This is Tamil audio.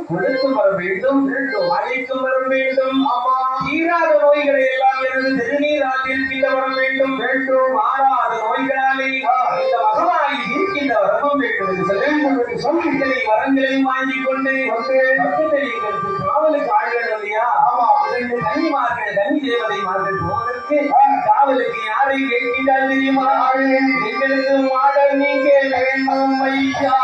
கொடுக்கும் வர வேண்டும், அழைக்கும் வர வேண்டும். தீராத நோய்களை எல்லாம் எனது திருநீர் ஆற்றிருக்கின்ற வர வேண்டும். மாறாத நோய்களாலே இந்த மகமாய் இருக்கின்ற வரமும் வேண்டும் என்று சொல்லி இத்தனை வரங்களையும் வாங்கிக் கொண்டு பக்கத்திற்கு காவலுக்கு ஆழ்கள் இல்லையா? இரண்டு கன்னிமார்கள் கன்னி தேவதைமார்கள் போவதற்கு காவலுக்கு யாரை கேட்கின்றார் தெரியுமா? எங்களுக்கு மாடல் நீங்க வேண்டும் ஐயா.